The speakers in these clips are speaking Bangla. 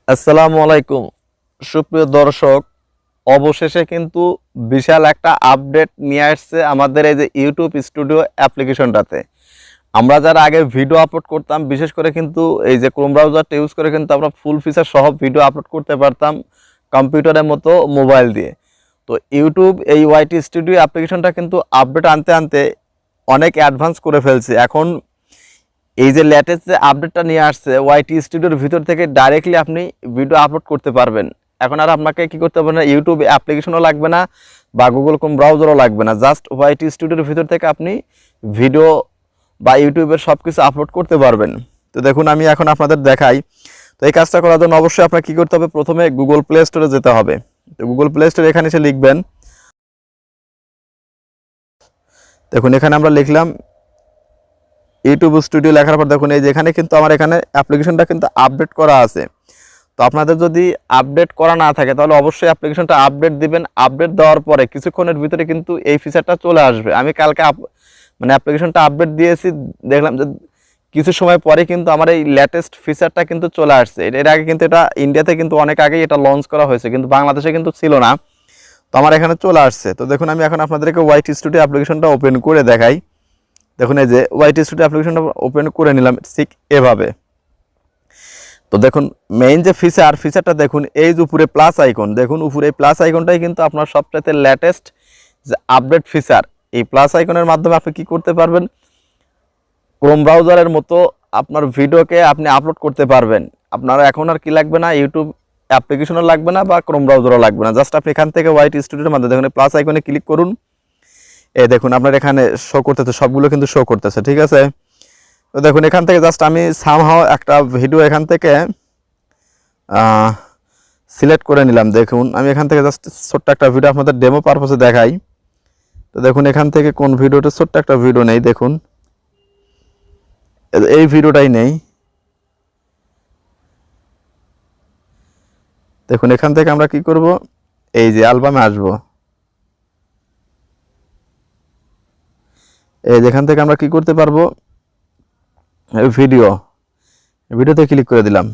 আসসালামু আলাইকুম সুপ্রিয় দর্শক, অবশেষে কিন্তু বিশাল একটা আপডেট নিয়ে আসছে আমাদের এই যে ইউটিউব স্টুডিও অ্যাপ্লিকেশনটাতে। আমরা যারা আগে ভিডিও আপলোড করতাম, বিশেষ করে কিন্তু এই যে ক্রোম ব্রাউজারটা ইউজ করে কিন্তু আমরা ফুল ফিচার সহ ভিডিও আপলোড করতে পারতাম কম্পিউটারের মতো মোবাইল দিয়ে। তো ইউটিউব এই ওয়াইটি স্টুডিও অ্যাপ্লিকেশনটা কিন্তু আপডেট আনতে আনতে অনেক অ্যাডভান্স করে ফেলছে। এখন এই যে লেটেস্ট যে আপডেটটা নিয়ে আসছে, ওয়াইটি স্টুডিওর ভিতর থেকে ডাইরেক্টলি আপনি ভিডিও আপলোড করতে পারবেন। এখন আর আপনাকে কি করতে হবে না, ইউটিউব অ্যাপ্লিকেশনও লাগবে না বা গুগল ক্রোম ব্রাউজারও লাগবে না। জাস্ট ওয়াইটি স্টুডিওর ভিতর থেকে আপনি ভিডিও বা ইউটিউবের সব কিছু আপলোড করতে পারবেন। তো দেখুন, আমি এখন আপনাদের দেখাই। তো এই কাজটা করার জন্য অবশ্যই আপনাকে কী করতে হবে, প্রথমে গুগল প্লে স্টোরে যেতে হবে। তো গুগল প্লে স্টোরে এখানে এসে লিখবেন, দেখুন এখানে আমরা লিখলাম ইউটিউব স্টুডিও। লেখার পর দেখুন এই যে এখানে কিন্তু আমার এখানে অ্যাপ্লিকেশনটা কিন্তু আপডেট করা আছে। তো আপনাদের যদি আপডেট করা না থাকে তাহলে অবশ্যই অ্যাপ্লিকেশনটা আপডেট দিবেন। আপডেট দেওয়ার পরে কিছুক্ষণের ভিতরে কিন্তু এই ফিচারটা চলে আসবে। আমি কালকে অ্যাপ্লিকেশনটা আপডেট দিয়েছি, দেখলাম যে কিছু সময় পরে কিন্তু আমার এই লেটেস্ট ফিচারটা কিন্তু চলে আসছে। এর আগে কিন্তু এটা ইন্ডিয়াতে কিন্তু অনেক আগেই এটা লঞ্চ করা হয়েছে, কিন্তু বাংলাদেশে কিন্তু ছিল না। তো আমার এখানে চলে আসছে। তো দেখুন আমি এখন আপনাদেরকে ওয়াইটি স্টুডিও অ্যাপ্লিকেশনটা ওপেন করে দেখাই। দেখুন এই যে ওয়াইটি স্টুডিও অ্যাপ্লিকেশনটা ওপেন করে নিলাম ঠিক এভাবে। তো দেখুন মেইন যে ফিচারটা দেখুন, এই যে উপরে প্লাস আইকন, দেখুন উপরে এই প্লাস আইকনটাই কিন্তু আপনার সবচাইতে লেটেস্ট যে আপডেট ফিচার। এই প্লাস আইকনের মাধ্যমে আপনি কি করতে পারবেন, ক্রোম ব্রাউজারের মতো আপনার ভিডিওকে আপনি আপলোড করতে পারবেন। আপনার এখন আর কি লাগবে না, ইউটিউব অ্যাপ্লিকেশনও লাগবে না বা ক্রোম ব্রাউজারও লাগবে না। জাস্ট আপনি এখান থেকে ওয়াইটি স্টুডিওর মাধ্যমে দেখুন প্লাস আইকনে ক্লিক করুন। এই দেখুন আপনার এখানে শো করতেছে, সবগুলো কিন্তু শো করতেছে, ঠিক আছে। তো দেখুন এখান থেকে জাস্ট আমি সামহাও একটা ভিডিও এখান থেকে সিলেক্ট করে নিলাম। দেখুন আমি এখান থেকে জাস্ট ছোট্ট একটা ভিডিও আপনাদের ডেমো পারপাসে দেখাই। তো দেখুন এখান থেকে কোন ভিডিওটা, ছোট্ট একটা ভিডিও নেই, দেখুন এই ভিডিওটাই নেই। দেখুন এখান থেকে আমরা কি করব, এই যে অ্যালবামে আসব। এই যেখান থেকে আমরা কি করতে পারবো, ভিডিওতে ক্লিক করে দিলাম।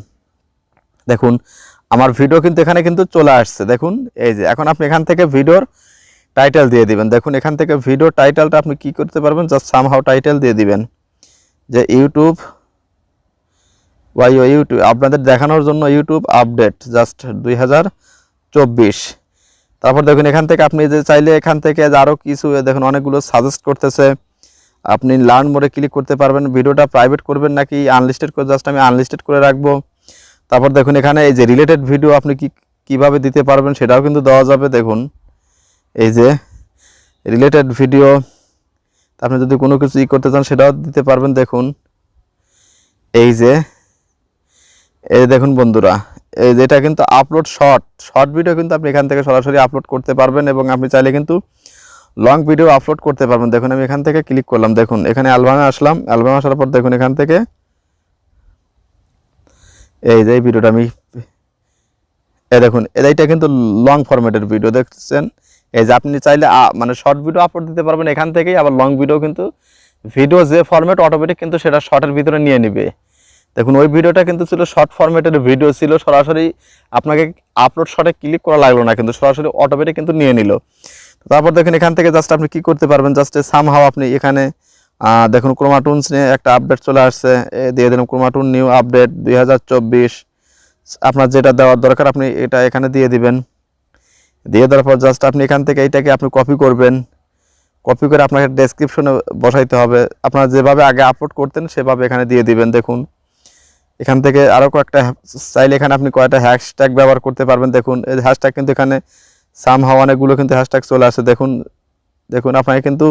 দেখুন আমার ভিডিও কিন্তু এখানে কিন্তু চলে আসছে। দেখুন এই যে এখন আপনি এখান থেকে ভিডিওর টাইটেল দিয়ে দিবেন। দেখুন এখান থেকে ভিডিও টাইটেলটা আপনি কি করতে পারবেন, জাস্ট সামহাও টাইটেল দিয়ে দিবেন যে ইউটিউব আপনাদের দেখানোর জন্য ইউটিউব আপডেট জাস্ট 2024। তারপর দেখুন এখান থেকে আপনি যে চাইলে এখান থেকে আরও কিছু দেখুন অনেকগুলো সাজেস্ট করতেছে। আপনি লার্ন মোডে ক্লিক করতে পারবেন, ভিডিওটা প্রাইভেট করবেন নাকি আনলিস্টেড করে, জাস্ট আমি আনলিস্টেড করে রাখবো। তারপর দেখুন এখানে এই যে রিলেটেড ভিডিও আপনি কিভাবে দিতে পারবেন সেটাও কিন্তু দেওয়া যাবে। দেখুন এই যে রিলেটেড ভিডিও, আপনি যদি কোনো কিছু করতে চান সেটাও দিতে পারবেন। দেখুন এই যে দেখুন বন্ধুরা, এই যে এটা কিন্তু আপলোড শর্ট ভিডিও কিন্তু আপনি এখান থেকে সরাসরি আপলোড করতে পারবেন, এবং আপনি চাইলে কিন্তু লং ভিডিও আপলোড করতে পারবেন। দেখুন আমি এখান থেকে ক্লিক করলাম, দেখুন এখানে অ্যালবামে আসলাম। অ্যালবামে আসার পর দেখুন এখান থেকে এই যে ভিডিওটা আমি দেখুন এইটা কিন্তু লং ফরম্যাটের ভিডিও দেখছেন। এই যে আপনি চাইলে মানে শর্ট ভিডিও আপলোড দিতে পারবেন এখান থেকেই, আবার লং ভিডিও কিন্তু ভিডিও যে ফরম্যাট অটোমেটিক কিন্তু সেটা শর্টের ভিতরে নিয়ে নেবে। দেখুন ওই ভিডিওটা কিন্তু ছিল শর্ট ফরম্যাটের ভিডিও ছিল, সরাসরি আপনাকে আপলোড শর্টে ক্লিক করা লাগলো না, কিন্তু সরাসরি অটোমেটিক কিন্তু নিয়ে নিল। তারপর দেখুন এখান থেকে জাস্ট আপনি কি করতে পারবেন, জাস্ট সামহাও আপনি এখানে দেখুন ক্রোমাটুনস নিয়ে একটা আপডেট চলে আসছে, দিয়ে দিলাম ক্রোমাটুন নিউ আপডেট 2024। আপনার যেটা দেওয়ার দরকার আপনি এটা এখানে দিয়ে দিবেন। দিয়ে দেওয়ার পর জাস্ট আপনি এখান থেকে এইটাকে আপনি কপি করবেন। কপি করে আপনাকে ডেসক্রিপশনে বসাইতে হবে, আপনারা যেভাবে আগে আপলোড করতেন সেভাবে এখানে দিয়ে দিবেন। দেখুন এখান থেকে আরও কয়েকটা চাইলে এখানে আপনি কয়েকটা হ্যাশট্যাগ ব্যবহার করতে পারবেন। দেখুন এই হ্যাশট্যাগ কিন্তু এখানে সামহাও অনেকগুলো কিন্তু হ্যাশট্যাগ চলে আসে। দেখুন আপনাকে কিন্তু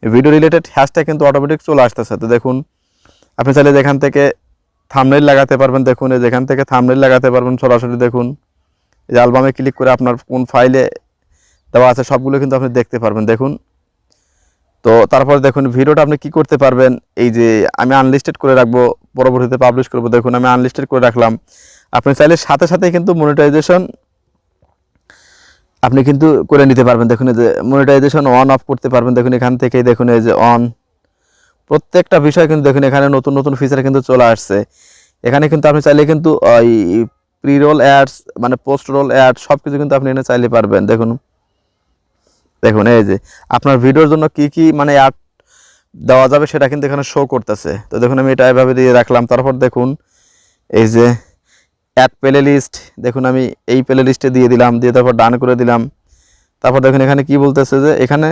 ভিডিও রিলেটেড হ্যাশট্যাগ কিন্তু অটোমেটিক চলে আসতেছে। তো দেখুন আপনি চাইলে যেখান থেকে থাম্বনেইল লাগাতে পারবেন। দেখুন এই যেখান থেকে থাম্বনেইল লাগাতে পারবেন সরাসরি। দেখুন এই যে অ্যালবামে ক্লিক করে আপনার কোন ফাইলে দেওয়া আছে সবগুলো কিন্তু আপনি দেখতে পারবেন। দেখুন তো তারপর দেখুন ভিডিওটা আপনি কি করতে পারবেন, এই যে আমি আনলিস্টেড করে রাখবো, পরবর্তীতে পাবলিশ করব। দেখুন আমি আনলিস্টেড করে রাখলাম। আপনি চাইলে সাথে সাথে কিন্তু মনিটাইজেশন আপনি কিন্তু করে নিতে পারবেন। দেখুন এই যে মনিটাইজেশন অন অফ করতে পারবেন। দেখুন এখান থেকেই দেখুন এই যে অন, প্রত্যেকটা বিষয় কিন্তু দেখুন এখানে নতুন নতুন ফিচার কিন্তু চলে আসছে। এখানে কিন্তু আপনি চাইলে কিন্তু ওই প্রি রোল অ্যাডস মানে পোস্ট রোল অ্যাড সব কিছু কিন্তু আপনি এখানে চাইলে পারবেন। দেখুন দেখুন এই যে আপনার ভিডিওর জন্য কি কি মানে অ্যাড দেওয়া যাবে সেটা কিন্তু এখানে শো করতেছে। তো দেখুন আমি এটা এভাবে দিয়ে রাখলাম। তারপর দেখুন এই যে অ্যাড প্লে লিস্ট, দেখুন আমি এই প্লে লিস্টে দিয়ে দিলাম, দিয়ে তারপর ডান করে দিলাম। তারপর দেখুন এখানে কি বলতেছে যে এখানে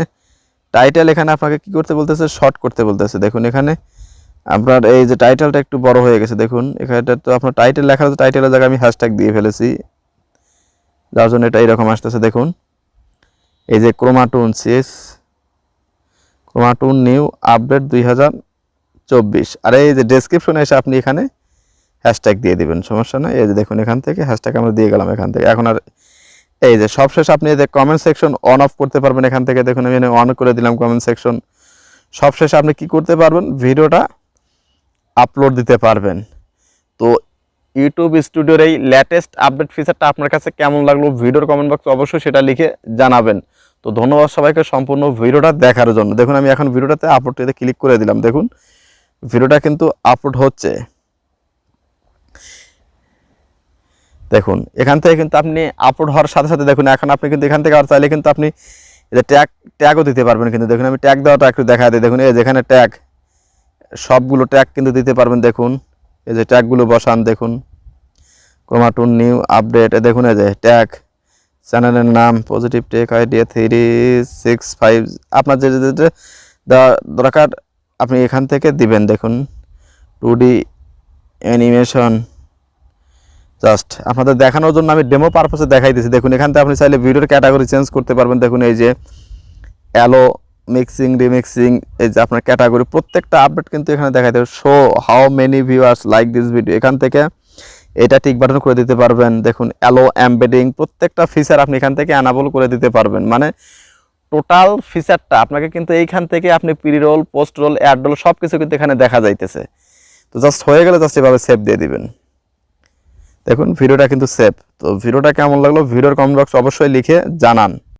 টাইটেল, এখানে আপনাকে কি করতে বলতেছে, শর্ট করতে বলতেছে। দেখুন এখানে আপনার এই যে টাইটেলটা একটু বড় হয়ে গেছে। দেখুন এখানে তো আপনার টাইটেল লেখা আছে, টাইটেলের জায়গায় আমি হ্যাশট্যাগ দিয়ে ফেলেছি, যার জন্য এটা এরকম আসতেছে। দেখুন এই যে ক্রোমাটুন নিউ আপডেট 2024, আর এই যে ডেসক্রিপশনে এসে আপনি এখানে হ্যাশট্যাগ দিয়ে দিবেন, সমস্যা নেই। এই যে দেখুন এখান থেকে হ্যাশট্যাগ আমরা দিয়ে গেলাম এখান থেকে। এখন আর এই যে সবশেষ আপনি এই যে কমেন্ট সেকশন অন অফ করতে পারবেন এখান থেকে। দেখুন আমি এখানে অন করে দিলাম কমেন্ট সেকশন। সবশেষে আপনি কি করতে পারবেন, ভিডিওটা আপলোড দিতে পারবেন। তো ইউটিউব স্টুডিওর এই লেটেস্ট আপডেট ফিচারটা আপনার কাছে কেমন লাগলো ভিডিওর কমেন্ট বক্সে অবশ্যই সেটা লিখে জানাবেন। তো ধন্যবাদ সবাইকে সম্পূর্ণ ভিডিওটা দেখার জন্য। দেখুন আমি এখন ভিডিওটাতে আপলোডটিতে ক্লিক করে দিলাম। দেখুন ভিডিওটা কিন্তু আপলোড হচ্ছে। দেখুন এখান থেকে কিন্তু আপনি আপলোড হওয়ার সাথে সাথে দেখুন এখন আপনি কিন্তু এখান থেকে আর চাইলে কিন্তু আপনি এই যে ট্যাগও দিতে পারবেন। কিন্তু দেখুন আমি ট্যাগ দেওয়াটা একটু দেখা দিই। দেখুন এই যেখানে ট্যাগ, সবগুলো ট্যাগ কিন্তু দিতে পারবেন। দেখুন এই যে ট্যাগগুলো বসান, দেখুন ক্রোমাটুন নিউ আপডেট, দেখুন এই যে ট্যাগ, চ্যানেলের নাম পজিটিভ টেক আইডিয়া 365, আপনার যে দেওয়া দরকার আপনি এখান থেকে দিবেন। দেখুন 2D অ্যানিমেশন, জাস্ট আপনাদের দেখানোর জন্য আমি ডেমো পারপাসে দেখাই দিয়েছি। দেখুন এখান থেকে আপনি চাইলে ভিডিওর ক্যাটাগরি চেঞ্জ করতে পারবেন। দেখুন এই যে অ্যালো, মিক্সিং, রিমিক্সিং, এই যে আপনার ক্যাটাগরি প্রত্যেকটা আপডেট কিন্তু এখানে দেখাই দেবে। Show how many viewers like this video, এখান থেকে এটা টিক বাটন করে দিতে পারবেন। দেখুন অ্যালো এমবেডিং, প্রত্যেকটা ফিচার আপনি এখান থেকে অ্যানাবল করে দিতে পারবেন। মানে টোটাল ফিচারটা আপনাকে কিন্তু এইখান থেকে আপনি pre roll, post roll, ad roll সব কিছু কিন্তু এখানে দেখা যাইতেছে। তো জাস্ট হয়ে গেলে জাস্ট এভাবে সেভ দিয়ে দিবেন। দেখুন ভিডিওটা কিন্তু সেভ। তো ভিডিওটা কেমন লাগলো ভিডিওর কমেন্ট বক্স অবশ্যই লিখে জানান।